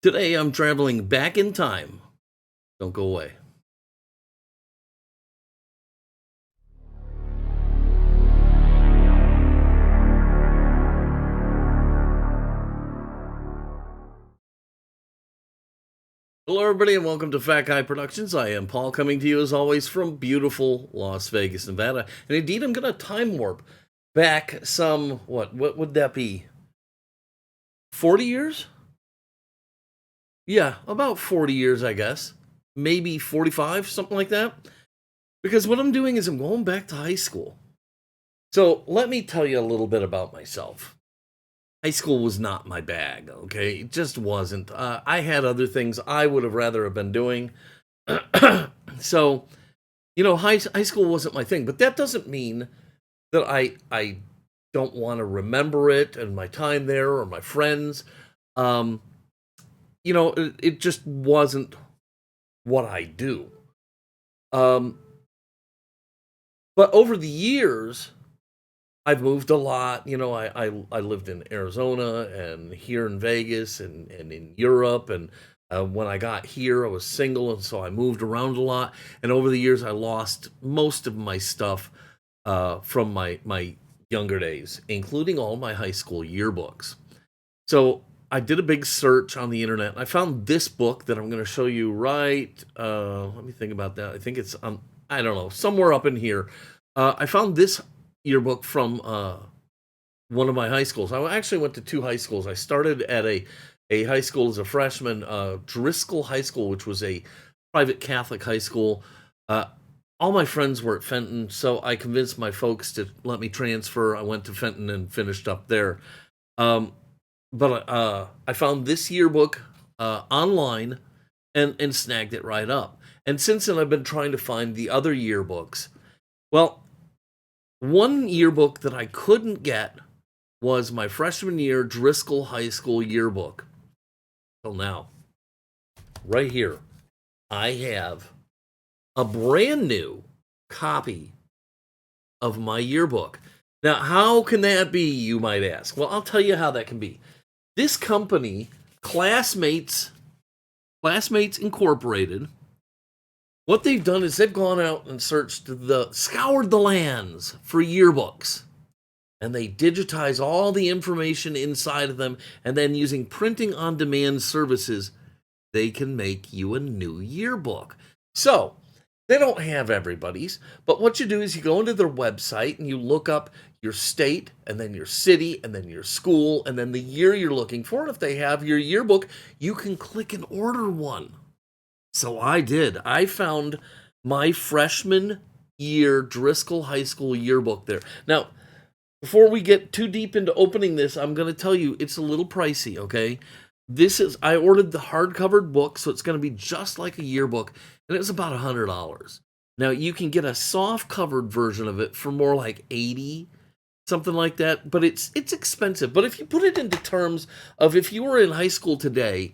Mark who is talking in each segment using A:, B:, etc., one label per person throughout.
A: Today I'm traveling back in time. Don't go away. Hello, everybody, and welcome to Fat Guy Productions. I am Paul, coming to you as always from beautiful Las Vegas, Nevada. And indeed, I'm going to time warp back some, what would that be? 40 years? Yeah, about 40 years, I guess. Maybe 45, something like that. Because what I'm doing is I'm going back to high school. So let me tell you a little bit about myself. High school was not my bag, okay? It just wasn't. I had other things I would have rather have been doing. So, high school wasn't my thing, but that doesn't mean that I don't want to remember it and my time there or my friends. Um, it just wasn't what I do. Um, but over the years, I've moved a lot. I lived in Arizona and here in Vegas and in Europe. And when I got here, I was single, and so I moved around a lot. And over the years, I lost most of my stuff from my younger days, including all my high school yearbooks. So I did a big search on the internet, and I found this book that I'm going to show you right. Let me think about that. I think it's I don't know, somewhere up in here. I found this yearbook from one of my high schools. I actually went to two high schools. I started at a high school as a freshman, Driscoll High School, which was a private Catholic high school. All my friends were at Fenton, so I convinced my folks to let me transfer. I went to Fenton and finished up there. But I found this yearbook online and snagged it right up. And since then, I've been trying to find the other yearbooks. Well, one yearbook that I couldn't get was my freshman year Driscoll High School yearbook. Till now, right here, I have a brand new copy of my yearbook. Now, how can that be, you might ask? Well, I'll tell you how that can be. This company, Classmates Incorporated, what they've done is they've gone out and scoured the lands for yearbooks. And they digitize all the information inside of them, and then using printing on demand services, they can make you a new yearbook. So, they don't have everybody's, but what you do is you go into their website and you look up your state, and then your city, and then your school, and then the year you're looking for. And if they have your yearbook, you can click and order one. So I did. I found my freshman year Driscoll High School yearbook there. Now, before we get too deep into opening this, I'm going to tell you it's a little pricey, okay? I ordered the hardcover book, so it's going to be just like a yearbook, and it was about $100. Now, you can get a soft-covered version of it for more like $80, something like that, but it's expensive. But if you put it into terms of if you were in high school today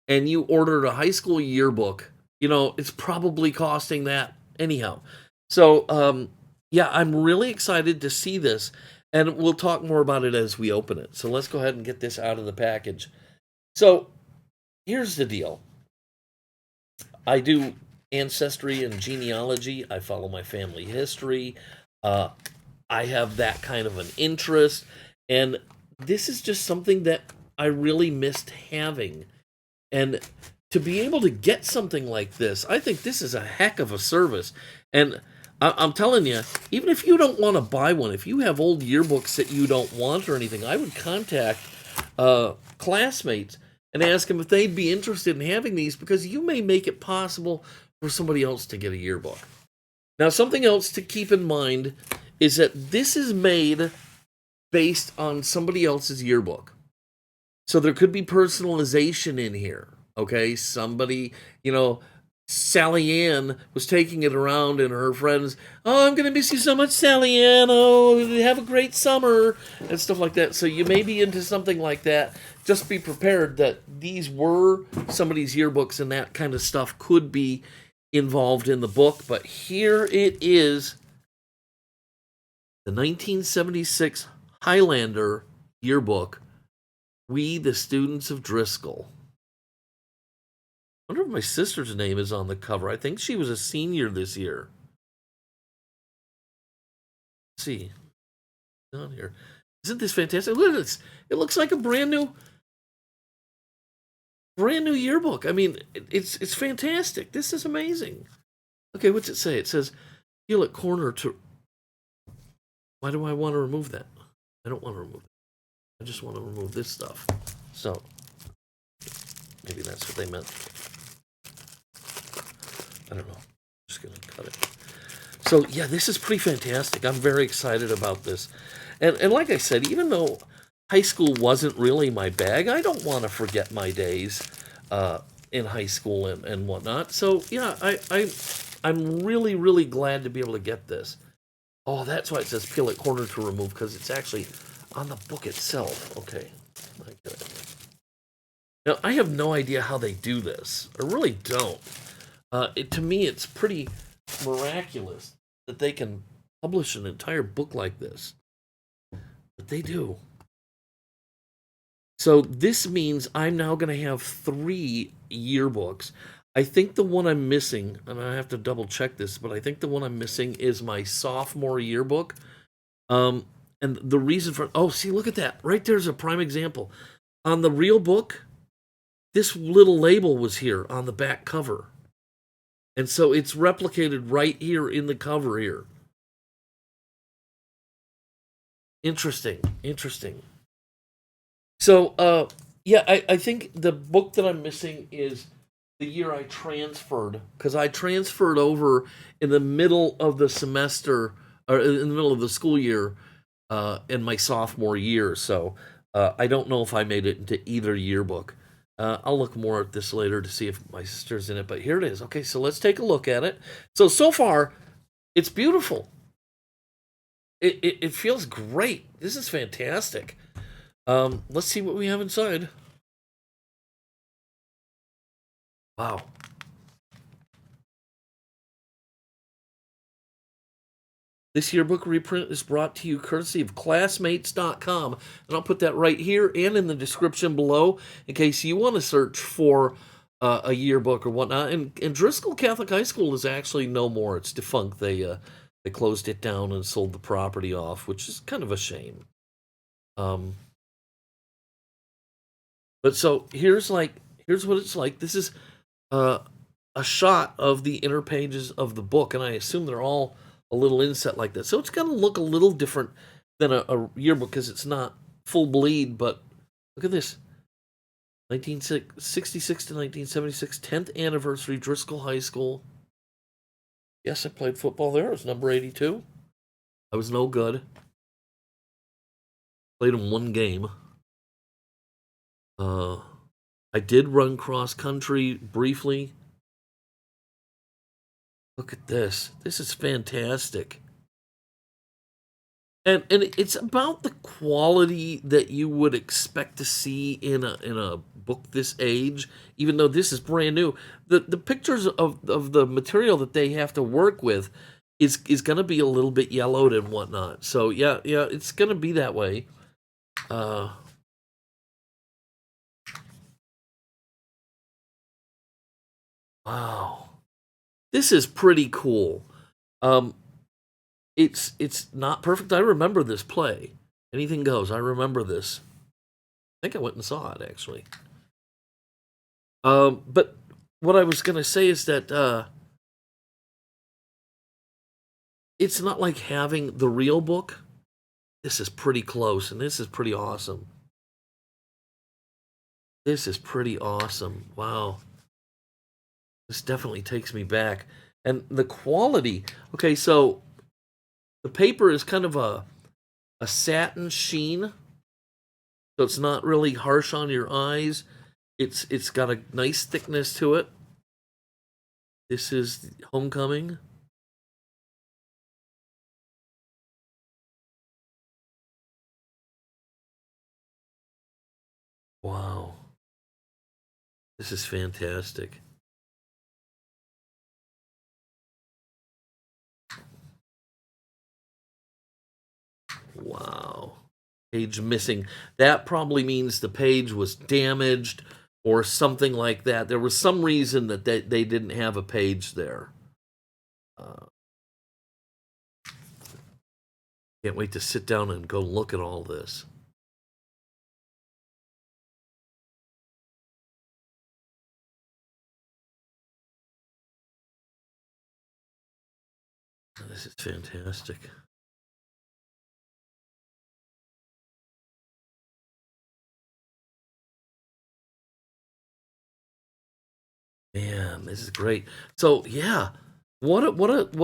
A: and you ordered a high school yearbook, it's probably costing that anyhow. So, yeah, I'm really excited to see this, and we'll talk more about it as we open it. So let's go ahead and get this out of the package. So here's the deal. I do ancestry and genealogy. I follow my family history. I have that kind of an interest, and this is just something that I really missed having. And to be able to get something like this, I think this is a heck of a service. And I'm telling you, even if you don't want to buy one, if you have old yearbooks that you don't want or anything, I would contact Classmates and ask them if they'd be interested in having these, because you may make it possible for somebody else to get a yearbook. Now, something else to keep in mind is that this is made based on somebody else's yearbook. So there could be personalization in here, okay? Somebody, Sally Ann was taking it around, and her friends, "Oh, I'm going to miss you so much, Sally Ann. Oh, have a great summer," and stuff like that. So you may be into something like that. Just be prepared that these were somebody's yearbooks, and that kind of stuff could be involved in the book. But here it is, the 1976 Highlander yearbook, "We, the Students of Driscoll." I wonder if my sister's name is on the cover. I think she was a senior this year. Let's see. On here. Isn't this fantastic? Look at this. It looks like a brand new yearbook. I mean, it's fantastic. This is amazing. Okay, what's it say? It says heel at corner to. Why do I want to remove that? I don't want to remove it. I just want to remove this stuff. So maybe that's what they meant. I don't know. I'm just gonna cut it. So yeah, this is pretty fantastic. I'm very excited about this. And like I said, even though high school wasn't really my bag, I don't want to forget my days in high school and whatnot. So yeah, I'm really, really glad to be able to get this. Oh, that's why it says peel it corner to remove, because it's actually on the book itself. Okay. I get it. Now, I have no idea how they do this. I really don't. To me, it's pretty miraculous that they can publish an entire book like this. But they do. So this means I'm now going to have 3 yearbooks. I think the one I'm missing, and I have to double check this, but I think the one I'm missing is my sophomore yearbook. And the reason for, oh, see, look at that. Right there's a prime example. On the real book, this little label was here on the back cover. And so it's replicated right here in the cover here. Interesting. So, yeah, I think the book that I'm missing is the year I transferred, because I transferred over in the middle of the semester, or in the middle of the school year, in my sophomore year. So I don't know if I made it into either yearbook. I'll look more at this later to see if my sister's in it, but here it is. Okay, so let's take a look at it. So far, it's beautiful. It feels great. This is fantastic. Let's see what we have inside. Wow. This yearbook reprint is brought to you courtesy of classmates.com. And I'll put that right here and in the description below in case you want to search for a yearbook or whatnot. And Driscoll Catholic High School is actually no more. It's defunct. They closed it down and sold the property off, which is kind of a shame. But so here's what it's like. This is a shot of the inner pages of the book, and I assume they're all a little inset like that. So it's going to look a little different than a yearbook because it's not full bleed, but look at this. 1966 to 1976, 10th anniversary, Driscoll High School. Yes, I played football there. I was number 82. I was no good. Played in 1 game. I did run cross country briefly. Look at this. This is fantastic. And it's about the quality that you would expect to see in a book this age, even though this is brand new. The pictures of the material that they have to work with is going to be a little bit yellowed and whatnot. So yeah, it's going to be that way. Wow, this is pretty cool. It's not perfect. I remember this play. Anything goes. I remember this. I think I went and saw it actually. But what I was gonna say is that it's not like having the real book. This is pretty close, and this is pretty awesome. This is pretty awesome. Wow. This definitely takes me back. And the quality. Okay, so the paper is kind of a satin sheen. So it's not really harsh on your eyes. It's got a nice thickness to it. This is Homecoming. Wow. This is fantastic. Wow. Page missing. That probably means the page was damaged or something like that. There was some reason that they didn't have a page there. Can't wait to sit down and go look at all this. This is fantastic. Man, this is great. So yeah, what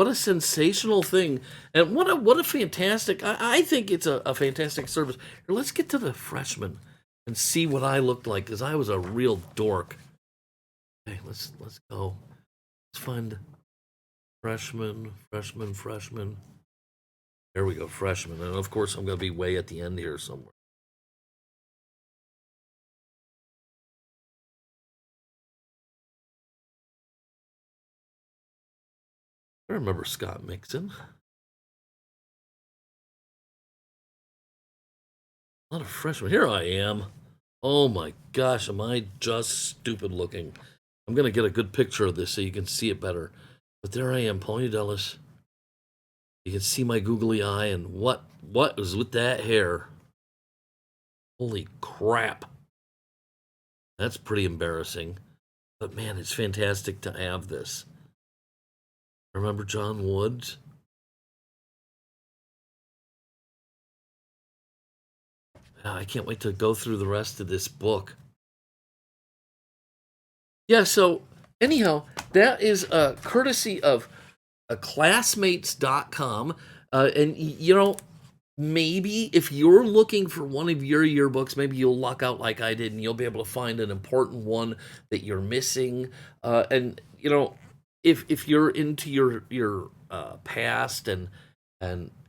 A: a sensational thing, and what a fantastic. I think it's a fantastic service. Here, let's get to the freshman and see what I looked like, because I was a real dork. Okay, let's go. Let's find freshman. There we go, freshman, and of course I'm going to be way at the end here somewhere. I remember Scott Mixon. A lot of freshmen. Here I am. Oh my gosh, am I just stupid looking? I'm going to get a good picture of this so you can see it better. But there I am, Paul Udelis. You can see my googly eye, and what was with that hair? Holy crap. That's pretty embarrassing. But man, it's fantastic to have this. Remember John Woods? I can't wait to go through the rest of this book. Yeah, so anyhow, that is courtesy of classmates.com. And, you know, maybe if you're looking for one of your yearbooks, maybe you'll luck out like I did, and you'll be able to find an important one that you're missing. And, you know, if you're into your past and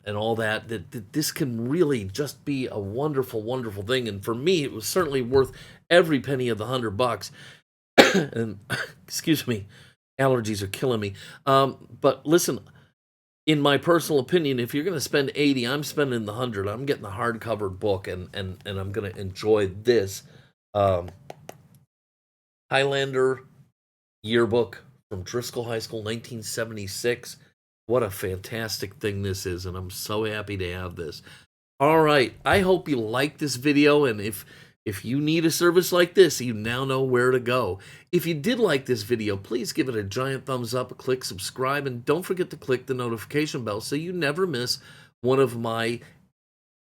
A: all that, this can really just be a wonderful, wonderful thing. And for me, it was certainly worth every penny of the $100. And excuse me, allergies are killing me. But listen, in my personal opinion, if you're going to spend 80, I'm spending the 100. I'm getting the hardcover book, and I'm going to enjoy this Highlander yearbook from Driscoll High School, 1976. What a fantastic thing this is, and I'm so happy to have this. All right, I hope you like this video, and if you need a service like this, you now know where to go. If you did like this video, please give it a giant thumbs up, click subscribe, and don't forget to click the notification bell so you never miss one of my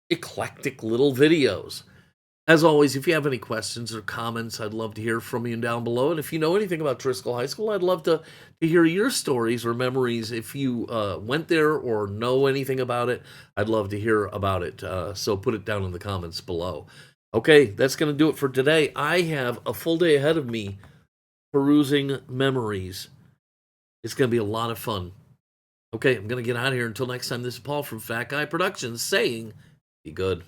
A: eclectic little videos. As always, if you have any questions or comments, I'd love to hear from you down below. And if you know anything about Driscoll High School, I'd love to hear your stories or memories. If you went there or know anything about it, I'd love to hear about it. So put it down in the comments below. Okay, that's going to do it for today. I have a full day ahead of me perusing memories. It's going to be a lot of fun. Okay, I'm going to get out of here. Until next time, this is Paul from Fat Guy Productions saying, be good.